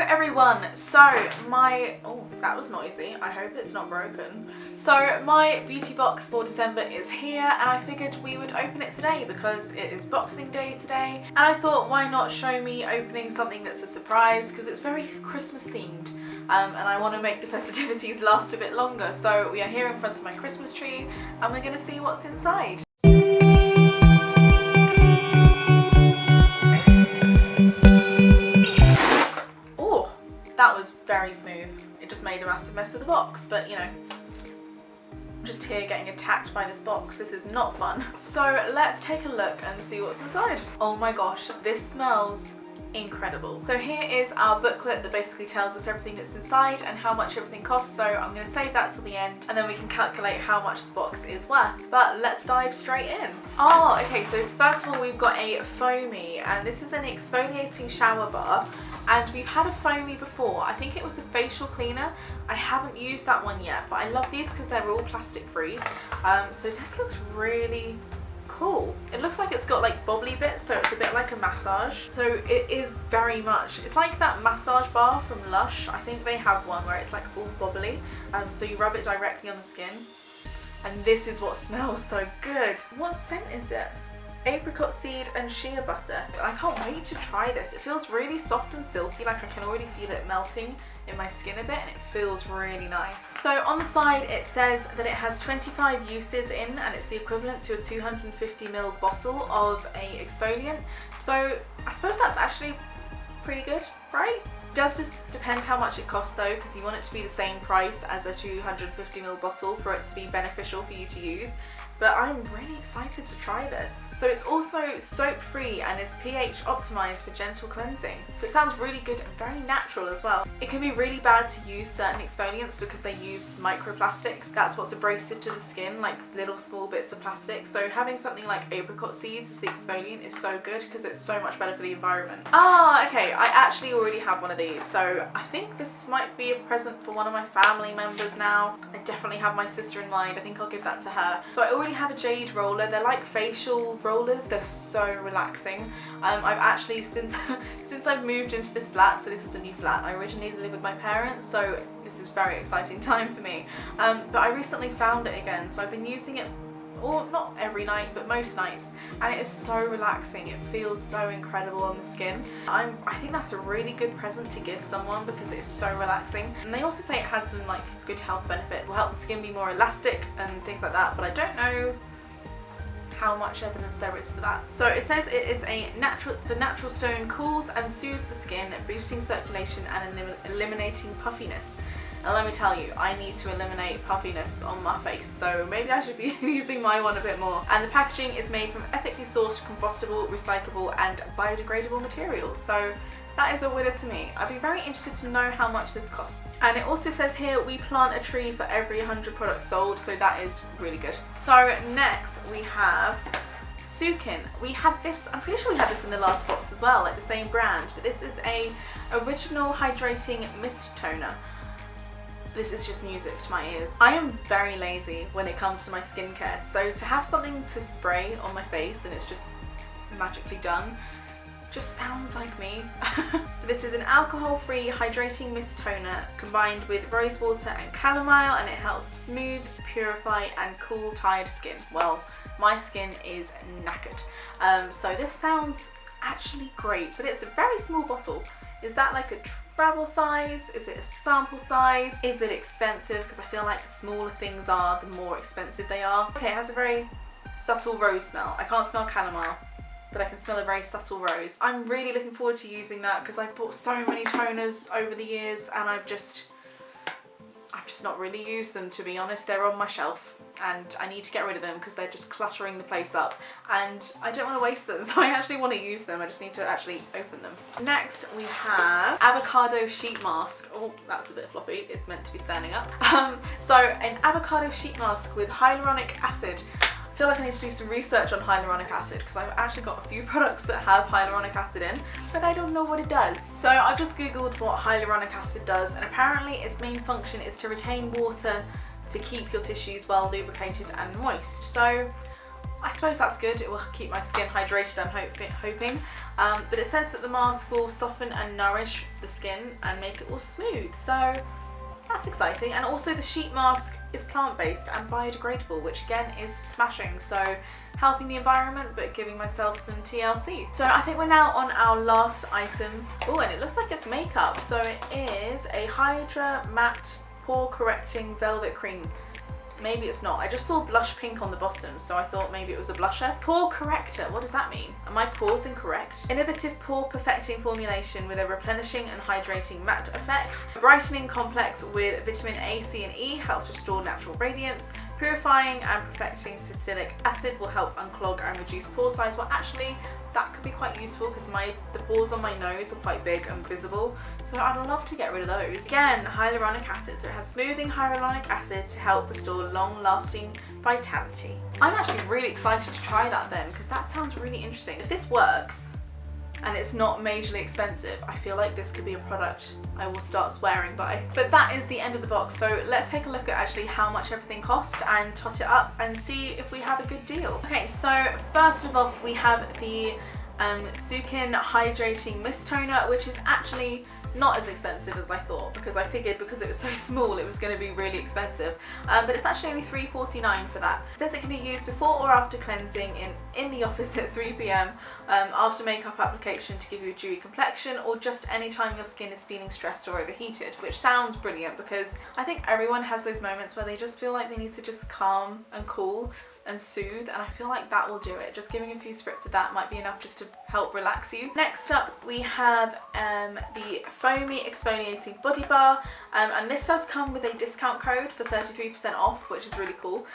everyone, so oh, that was noisy, I hope it's not broken. So my beauty box for December is here, and I figured we would open it today because it is Boxing Day today, and I thought why not show me opening something that's a surprise, because it's very Christmas themed, and I want to make the festivities last a bit longer. So we are here in front of my Christmas tree and we're going to see what's inside. That was very smooth. It just made a massive mess of the box, but you know, I'm just here getting attacked by this box. This is not fun. So let's take a look and see what's inside. Oh my gosh, this smells incredible. So here is our booklet that basically tells us everything that's inside and how much everything costs. So I'm going to save that till the end and then we can calculate how much the box is worth. But let's dive straight in. Oh, okay, so first of all we've got a Foamy, and this is an exfoliating shower bar. And we've had a Foamy before. I think it was a facial cleaner. I haven't used that one yet, but I love these because they're all plastic free. So this looks really cool. It looks like it's got like bobbly bits, so it's a bit like a massage. So it is very much, it's like that massage bar from Lush. I think they have one where it's like all bobbly. So you rub it directly on the skin. And this is what smells so good. What scent is it? Apricot seed and shea butter. I can't wait to try this. It feels really soft and silky, like I can already feel it melting in my skin a bit, and it feels really nice. So on the side it says that it has 25 uses in, and it's the equivalent to a 250ml bottle of a exfoliant. So I suppose that's actually pretty good, right? It does just depend how much it costs though, because you want it to be the same price as a 250ml bottle for it to be beneficial for you to use. But I'm really excited to try this. So it's also soap free and is pH optimized for gentle cleansing. So it sounds really good and very natural as well. It can be really bad to use certain exfoliants because they use microplastics. That's what's abrasive to the skin, like little small bits of plastic. So having something like apricot seeds as the exfoliant is so good because it's so much better for the environment. Ah, okay, I actually already have one of these. So I think this might be a present for one of my family members now. I definitely have my sister in mind. I think I'll give that to her. So I already have a Jade Roller. They're like facial rollers. They're so relaxing. I've actually, since I've moved into this flat, so this is a new flat, I originally lived with my parents, so this is a very exciting time for me. But I recently found it again, so I've been using it, or not every night, but most nights, and it is so relaxing. It feels so incredible on the skin. I think that's a really good present to give someone because it is so relaxing. And they also say it has some like good health benefits. It will help the skin be more elastic and things like that, but I don't know how much evidence there is for that. So it says it is the natural stone cools and soothes the skin, boosting circulation and eliminating puffiness. Now let me tell you, I need to eliminate puffiness on my face, so maybe I should be using my one a bit more. And the packaging is made from ethically sourced, compostable, recyclable and biodegradable materials, so that is a winner to me. I'd be very interested to know how much this costs. And it also says here, we plant a tree for every 100 products sold, so that is really good. So next we have Sukin. We had this, I'm pretty sure we had this in the last box as well, like the same brand, but this is a original hydrating mist toner. This is just music to my ears. I am very lazy when it comes to my skincare, so to have something to spray on my face and it's just magically done just sounds like me. So this is an alcohol-free hydrating mist toner combined with rose water and chamomile, and it helps smooth, purify and cool tired skin. Well, my skin is knackered. So this sounds actually great, but it's a very small bottle. Is that like a travel size? Is it a sample size? Is it expensive? Because I feel like the smaller things are, the more expensive they are. Okay, it has a very subtle rose smell. I can't smell chamomile, but I can smell a very subtle rose. I'm really looking forward to using that because I've bought so many toners over the years and I've just not really used them, to be honest. They're on my shelf and I need to get rid of them because they're just cluttering the place up and I don't want to waste them, so I actually want to use them. I just need to actually open them. Next we have Avocado sheet mask. Oh, that's a bit floppy. It's meant to be standing up. So an avocado sheet mask with hyaluronic acid. I feel like I need to do some research on hyaluronic acid because I've actually got a few products that have hyaluronic acid in, but I don't know what it does. So I've just googled what hyaluronic acid does, and apparently its main function is to retain water to keep your tissues well lubricated and moist. So I suppose that's good. It will keep my skin hydrated, I'm hoping. But it says that the mask will soften and nourish the skin and make it all smooth. So that's exciting. And also the sheet mask is plant-based and biodegradable, which again is smashing. So helping the environment but giving myself some TLC. So I think we're now on our last item. Oh, and it looks like it's makeup. So it is a Hydra matte pore correcting velvet cream. Maybe it's not. I just saw blush pink on the bottom, so I thought maybe it was a blusher. Pore corrector, what does that mean? Are my pores incorrect? Innovative pore perfecting formulation with a replenishing and hydrating matte effect. A brightening complex with vitamin A, C and E helps restore natural radiance. Purifying and perfecting salicylic acid will help unclog and reduce pore size. Well, actually, that could be quite useful because the pores on my nose are quite big and visible, so I'd love to get rid of those. Again, hyaluronic acid, so it has smoothing hyaluronic acid to help restore long-lasting vitality. I'm actually really excited to try that then, because that sounds really interesting. If this works and it's not majorly expensive, I feel like this could be a product I will start swearing by. But that is the end of the box, so let's take a look at actually how much everything cost and tot it up and see if we have a good deal. Okay, so first of all we have the Sukin Hydrating Mist Toner, which is actually not as expensive as I thought, because I figured because it was so small it was going to be really expensive, but it's actually only $3.49 for that. It says it can be used before or after cleansing in the office at 3 p.m, after makeup application to give you a dewy complexion, or just anytime your skin is feeling stressed or overheated, which sounds brilliant because I think everyone has those moments where they just feel like they need to just calm and cool and soothe, and I feel like that will do it. Just giving a few spritz of that might be enough just to help relax you. Next up we have the Foamy Exfoliating Body Bar, and this does come with a discount code for 33% off, which is really cool.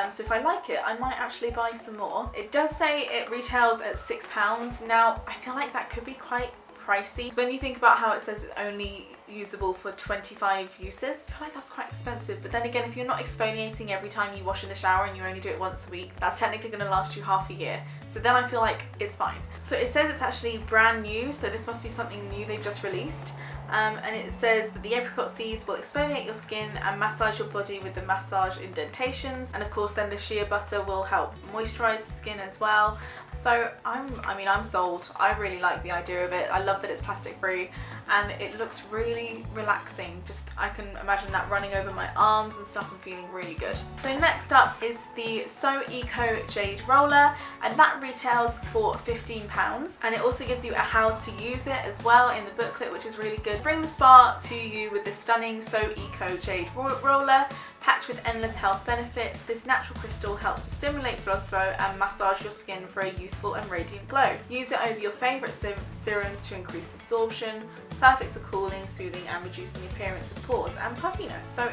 So if I like it, I might actually buy some more. It does say it retails at £6. Now I feel like that could be quite pricey. So when you think about how it says it's only usable for 25 uses, I feel like that's quite expensive. But then again, if you're not exfoliating every time you wash in the shower and you only do it once a week, that's technically going to last you half a year. So then I feel like it's fine. So it says it's actually brand new, so this must be something new they've just released. And it says that the apricot seeds will exfoliate your skin and massage your body with the massage indentations, and of course then the shea butter will help moisturize the skin as well. So I'm sold. I really like the idea of it. I love that it's plastic free and it looks really relaxing. Just I can imagine that running over my arms and stuff and feeling really good. So next up is the Eco Jade Roller, and that retails for £15, and it also gives you a how to use it as well in the booklet, which is really good. Bring the spa to you with this stunning Eco Jade Roller. Packed with endless health benefits, this natural crystal helps to stimulate blood flow and massage your skin for a youthful and radiant glow. Use it over your favourite serums to increase absorption, perfect for cooling, soothing and reducing the appearance of pores and puffiness. So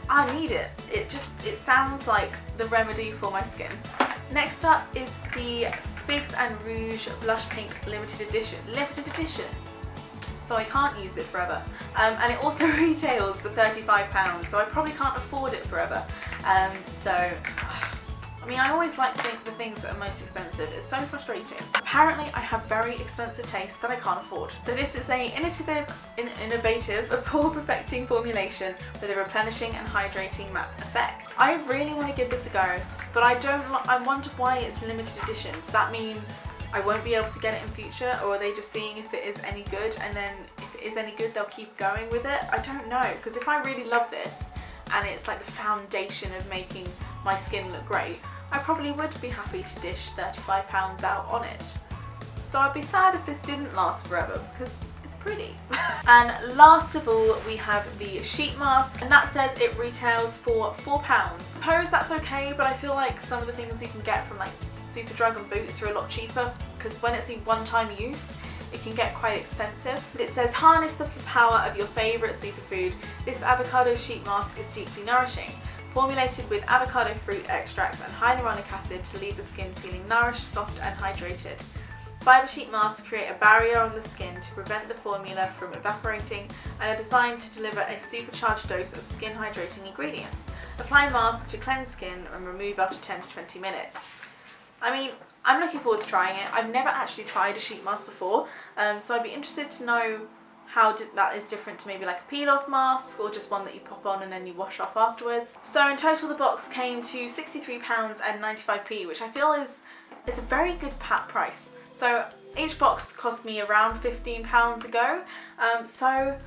I need it. It sounds like the remedy for my skin. Next up is the Figs and Rouge Blush Pink Limited Edition. So I can't use it forever, and it also retails for £35, so I probably can't afford it forever. I mean, I always like the things that are most expensive. It's so frustrating. Apparently I have very expensive taste that I can't afford. So this is a innovative pore perfecting formulation with a replenishing and hydrating matte effect. I really want to give this a go, but I wonder why it's limited edition. Does that mean I won't be able to get it in future, or are they just seeing if it is any good, and then if it is any good they'll keep going with it? I don't know, because if I really love this and it's like the foundation of making my skin look great, I probably would be happy to dish £35 out on it. So I'd be sad if this didn't last forever because it's pretty. And last of all we have the sheet mask, and that says it retails for £4. I suppose that's okay, but I feel like some of the things you can get from like Superdrug and Boots are a lot cheaper, because when it's a one-time use it can get quite expensive. But it says harness the power of your favourite superfood. This avocado sheet mask is deeply nourishing. Formulated with avocado fruit extracts and hyaluronic acid to leave the skin feeling nourished, soft and hydrated. Fibre sheet masks create a barrier on the skin to prevent the formula from evaporating and are designed to deliver a supercharged dose of skin hydrating ingredients. Apply mask to cleanse skin and remove after 10 to 20 minutes. I mean, I'm looking forward to trying it. I've never actually tried a sheet mask before, so I'd be interested to know that is different to maybe like a peel off mask or just one that you pop on and then you wash off afterwards. So in total the box came to £63.95, which I feel is a very good price. So each box cost me around £15 a go, so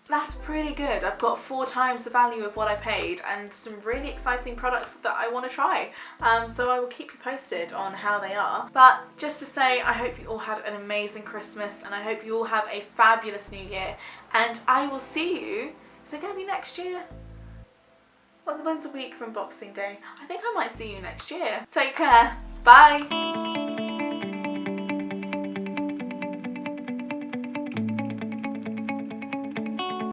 that's pretty good. I've got 4 times the value of what I paid and some really exciting products that I want to try. So I will keep you posted on how they are. But just to say, I hope you all had an amazing Christmas and I hope you all have a fabulous New Year. And I will see you, is it going to be next year? Well, when's a week from Boxing Day? I think I might see you next year. Take care. Bye.